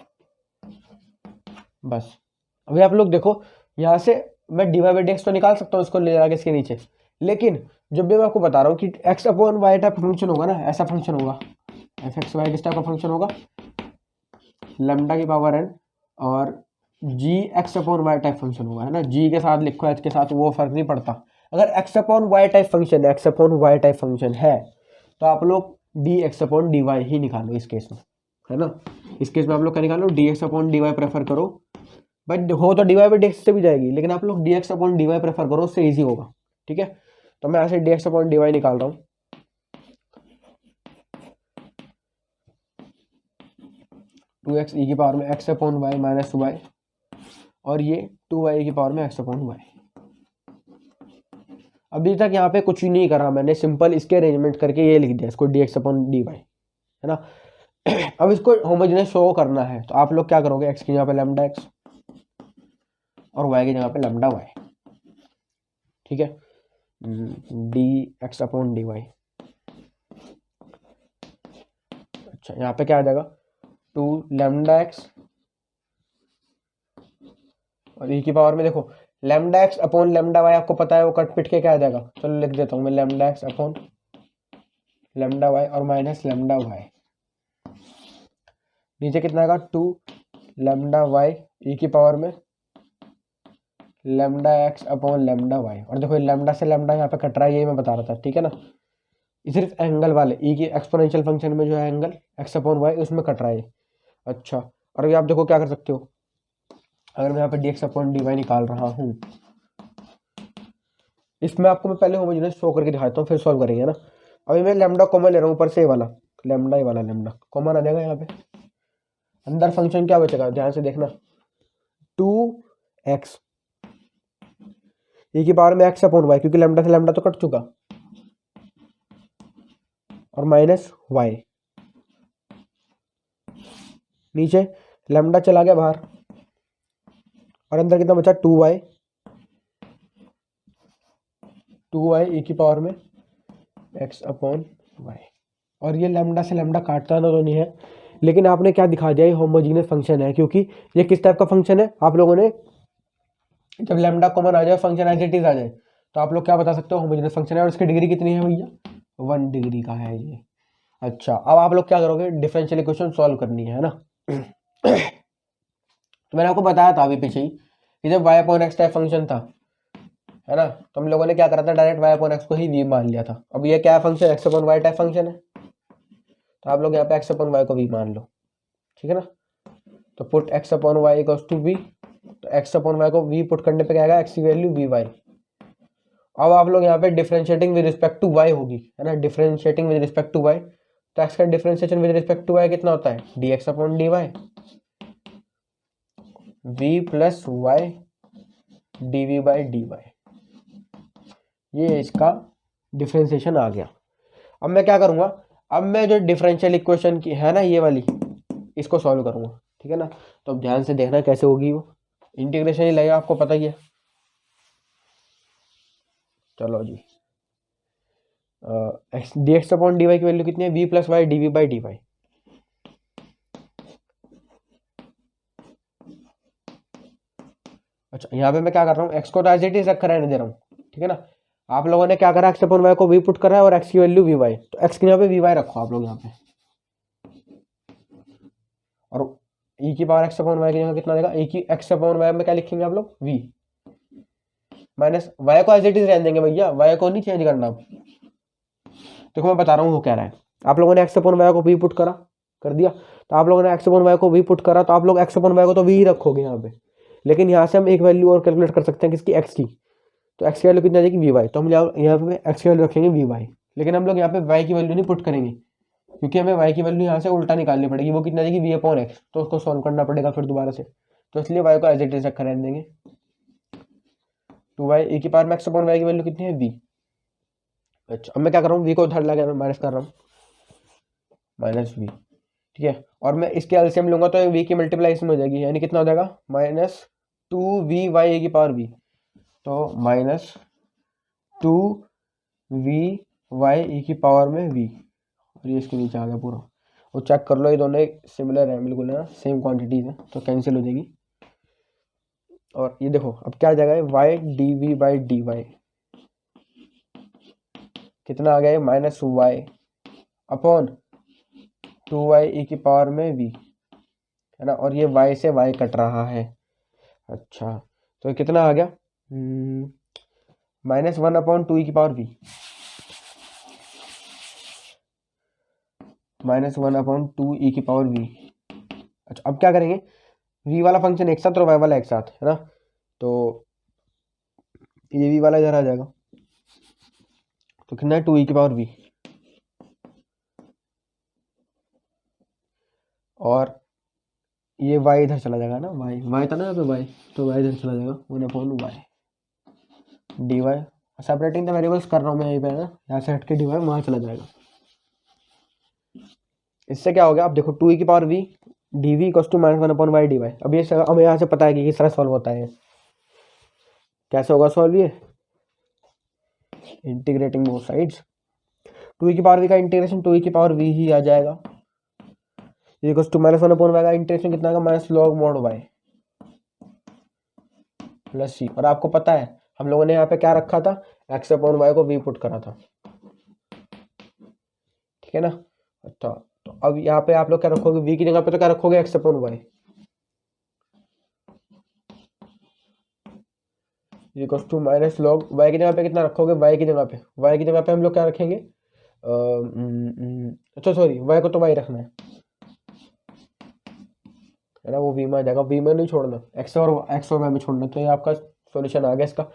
बस अभी आप लोग देखो, यहाँ से मैं d y by d x तो निकाल सकता हूँ इसको ले जाके इसके नीचे, लेकिन जब भी मैं आपको बता रहा हूँ कि x upon y type function होगा ना, ऐसा फंक्शन होगा, एफ एक्स वाई किस टाइप का फंक्शन होगा, लैम्डा की पावर एन, और g x upon y type function होगा, है ना, जी के साथ लिखो एच के साथ, वो फर्क नहीं पड़ता। अगर x upon y type function है, x upon y type function है, तो आप लोग d x upon d y ही निकालो इस केस में, है ना। इस केस में आप लोग क्या निकालो, d x upon d y prefer करो, बट हो तो d y by d x से भी जाएगी, लेकिन आप लोग d x upon d y prefer करो, उससे ईजी होगा, ठीक है। तो मैं ऐसे d x upon d y निकाल रहा हूँ, 2x ई की पावर में x upon y minus y, और ये 2y की पावर में एक्स अपॉन वाई। अभी तक यहाँ पे कुछ ही नहीं करा मैंने, सिंपल इसके अरेंजमेंट करके ये लिख दिया इसको, d x upon d y, है ना। अब इसको होमोजेनियस शो करना है, तो आप लोग क्या करोगे, एक्स की जगह पे लैम्डा एक्स, और वाई की जगह पे लैम्डा वाई, ठीक है, d x upon d y. अच्छा, यहाँ पे क्या आ जाएगा, 2 लैम्डा एक्स, और ई की पावर में देखो lambda x upon lambda y, आपको पता है वो कट पिट के क्या आ जाएगा, चलो लिख देता हूँ मैं, lambda x upon lambda y और माइनस लैम्डा वाई, नीचे कितना आएगा, 2 लैम्डा वाई ई की पावर में lambda x upon lambda y, और देखो लैम्डा से लैम्डा यहाँ पे कट रहा है, यही मैं बता रहा था, ठीक है ना। सिर्फ एंगल वाले ई की एक्सपोनेंशियल फंक्शन में जो है एंगल एक्स अपॉन वाई उसमें कट रहा है। अच्छा, और अभी आप देखो क्या कर सकते हो, अगर मैं यहाँ पे d x upon d y निकाल रहा हूँ, इसमें आपको मैं पहले होमोजेनियस शो करके दिखाता हूँ, फिर सॉल्व करेंगे ना। अभी मैं लेमडा कॉमन ले रहा हूँ ऊपर से, ये वाला लेमडा, ये वाला लेमडा कॉमन आ जाएगा यहाँ पे। अंदर फंक्शन क्या बचेगा, ध्यान से देखना, 2x ई की पावर में एक्स अपॉन वाई, क्योंकि लेमडा से लेमडा तो कट चुका, और माइनस वाई, नीचे लेमडा चला गया बाहर, और अंदर कितना बचा, 2y, 2y ई की पावर में x अपॉन वाई। और ये लेमडा से लेमडा काटता तो नहीं है, लेकिन आपने क्या दिखा दिया, ये होमोजीनियस फंक्शन है, क्योंकि ये किस टाइप का फंक्शन है, आप लोगों ने जब लेमडा कॉमन आ जाए, फंक्शन एज इट इज आ जाए, तो आप लोग क्या बता सकते हो, होमोजीनियस फंक्शन है। और इसकी डिग्री कितनी है भैया, 1 डिग्री का है ये। अच्छा, अब आप लोग क्या करोगे, डिफरेंशियल इक्वेशन सॉल्व करनी है ना। तो मैंने आपको बताया था अभी पीछे ही कि जब y upon x type function था, है ना, तो हम लोगों ने क्या करा था, डायरेक्ट y अपॉन एक्स को ही v मान लिया था। अब ये क्या function, x upon y type function है, तो आप लोग यहाँ पे एक्स अपॉन वाई को v मान लो, ठीक है ना। तो put x upon y equals to v, तो एक्स अपॉन वाई को v पुट करने पे क्या आएगा, एक्स की वैल्यू वी वाई। अब आप लोग यहाँ पे differentiating with respect to y होगी, है ना, differentiating with respect to y, तो एक्स का differentiation with respect to y कितना होता है, d x upon d y, v plus y d v by d y, ये इसका डिफरेंशिएशन आ गया। अब मैं क्या करूँगा, अब मैं जो डिफरेंशियल इक्वेशन की है ना ये वाली, इसको सॉल्व करूँगा, ठीक है ना। तो अब ध्यान से देखना कैसे होगी वो, इंटीग्रेशन ही लगेगा, आपको पता ही है। चलो जी, d x upon d y की वैल्यू कितनी है, v plus y d v by d y. अच्छा, यहाँ पे मैं क्या कर रहा हूँ, एक्स को तो एज इट इज रखा रहने दे रहा हूँ, ठीक है ना। आप लोगों ने क्या करा, एक्स अपॉन वाई को वी पुट करा है और एक्स की वैल्यू वी वाई, तो एक्स की यहाँ पे वी वाई रखो आप लोग यहाँ पे, और ई की पावर एक्स अपॉन वाई की जगह कितना देगा, ई की एक्स अपॉन वाई में क्या लिखेंगे आप लोग, वी माइनस वाई को एज इट इज रहने देंगे भैया, वाई को नहीं चेंज करना। देखो मैं बता रहा हूँ वो कह रहा है, आप लोगों ने एक्स अपॉन वाई को वी पुट करा, कर दिया, तो आप लोगों ने एक्स अपॉन वाई को वी पुट करा, तो आप लोग एक्स अपॉन वाई को तो वी ही रखोगे यहाँ पे, लेकिन यहाँ से हम एक वैल्यू और कैलकुलेट कर सकते हैं किसकी, एक्स की। तो एक्स की वैल्यू कितनी आ जाएगी, वी वाई, तो हम यहाँ पे एक्स की वैल्यू रखेंगे वी वाई, लेकिन हम लोग यहाँ पे वाई की वैल्यू नहीं पुट करेंगे, क्योंकि हमें वाई की वैल्यू यहाँ से उल्टा निकालनी पड़ेगी, वो कितना आ जाएगी, वी अपॉन एक्स, तो उसको सॉल्व करना पड़ेगा फिर दोबारा से, तो इसलिए वाई को एज इट इज रखा रहने देंगे। 2y e की पावर में एक्स अपॉन वाई की वैल्यू कितनी है, वी। अच्छा, अब मैं क्या कर रहा हूँ, वी को उधर लगा माइनस कर रहा हूँ, माइनस वी, ठीक है। और मैं इसके एलसीएम लूंगा तो वी की मल्टीप्लाई इसमें हो जाएगी, यानी कितना हो जाएगा, माइनस 2v वाई की पावर वी, तो माइनस 2v वाई ई की पावर में v, और ये इसके नीचे आ गया पूरा। और चेक कर लो, ये दोनों सिमिलर है बिल्कुल, है ना, सेम क्वांटिटीज है, तो कैंसिल हो जाएगी। और ये देखो अब क्या आ जाएगा, y d v by d y कितना आ गया है, माइनस वाई अपॉन 2y ई की पावर में v, है ना, और ये y से y कट रहा है। अच्छा, तो ये कितना आ गया, माइनस 1 अपॉन 2 ई की power v, minus 1 upon 2 e की पावर v। अच्छा, अब क्या करेंगे, v वाला फंक्शन एक साथ और y वाला एक साथ, है ना, तो ये v वाला इधर आ जाएगा, तो कितना है, 2 ई की पावर v, और ये y इधर चला जाएगा ना, y था ना यहाँ पे y, तो y इधर चला जाएगा, 1 upon y d y, separating the variables कर रहा हूँ मैं यहीं पे, है ना, यहाँ से हट के डी वाई वहाँ चला जाएगा। इससे क्या हो गया, आप देखो 2 ई की power v d v equals to minus 1 upon y d y. अब ये हमें यहाँ से पता है कि किस तरह सॉल्व होता है, कैसे होगा सॉल्व, ये इंटीग्रेटिंग बोथ साइड्स, 2 ई की पावर वी का इंटीग्रेशन 2 ई की पावर वी ही आ जाएगा, equals to minus 1 upon y का इंटीग्रेशन कितना आएगा, minus log mod y plus c. और आपको पता है हम लोगों ने यहाँ पे क्या रखा था, एक्स अपॉन वाई को वी पुट करा था, ठीक है ना। अच्छा, तो अब यहाँ पे आप लोग क्या रखोगे, वी की जगह पे तो क्या रखोगे, x upon y equals to minus log y की जगह पे कितना रखोगे, वाई की जगह पे हम लोग क्या रखेंगे, अच्छा सॉरी, वाई को तो वाई रखना है ना, वो वी में आ जाएगा, वी में नहीं छोड़ना, एक्स और वाई में छोड़ना। तो ये आपका सॉल्यूशन आ गया इसका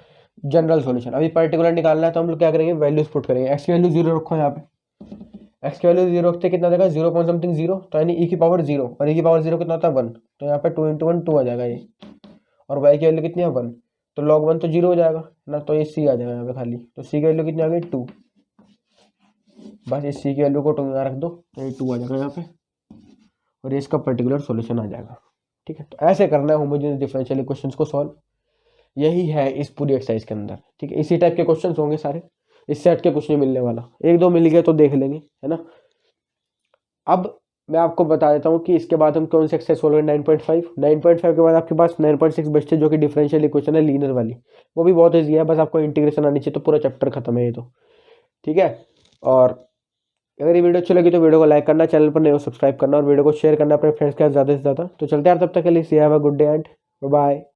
जनरल सॉल्यूशन। अभी पर्टिकुलर निकालना है तो हम लोग क्या करेंगे, वैल्यूज पुट करेंगे। एक्स की वैल्यू जीरो रखो यहाँ पे, एक्स की वैल्यू जीरो रखते कितना देगा, 0.something 0, तो यानी ई की पावर जीरो, और ई की पावर जीरो कितना होता है 1, तो यहाँ पे 2 × 1 2 आ जाएगा ये। और वाई की वैल्यू कितनी है 1, तो log 1 तो जीरो हो जाएगा ना, तो ये सी आ जाएगा यहाँ पे खाली। तो सी की वैल्यू कितनी आ गई 2, बस इस सी की वैल्यू को 2 यहाँ रख दो, तो ये 2 आ जाएगा यहाँ पे, और ये इसका पर्टिकुलर सॉल्यूशन आ जाएगा। ठीक है, तो ऐसे करना है होमोजेनियस डिफरेंशियल इक्वेशंस को सॉल्व, यही है इस पूरी एक्सरसाइज के अंदर। ठीक है, इसी टाइप के क्वेश्चंस होंगे सारे, इससे हट के कुछ नहीं मिलने वाला, एक दो मिल गए तो देख लेंगे, है ना। अब मैं आपको बता देता हूँ कि इसके बाद हम कौन से एक्सरसाइज सोल्व करें। 9.5 के बाद आपके पास 9.6 बचते जो कि डिफरेंशियल इक्वेशन है लीनियर वाली, वो भी बहुत ईजी है, बस आपको इंटीग्रेशन आनी चाहिए तो पूरा चैप्टर खत्म है ये तो। ठीक है, और अगर ये वीडियो अच्छी लगी तो वीडियो को लाइक करना, चैनल पर नए हो सब्सक्राइब करना, और वीडियो को शेयर करना अपने फ्रेंड्स के साथ ज़्यादा से ज़्यादा। तो चलते हैं यार, तब तक के लिए see have a good day and bye.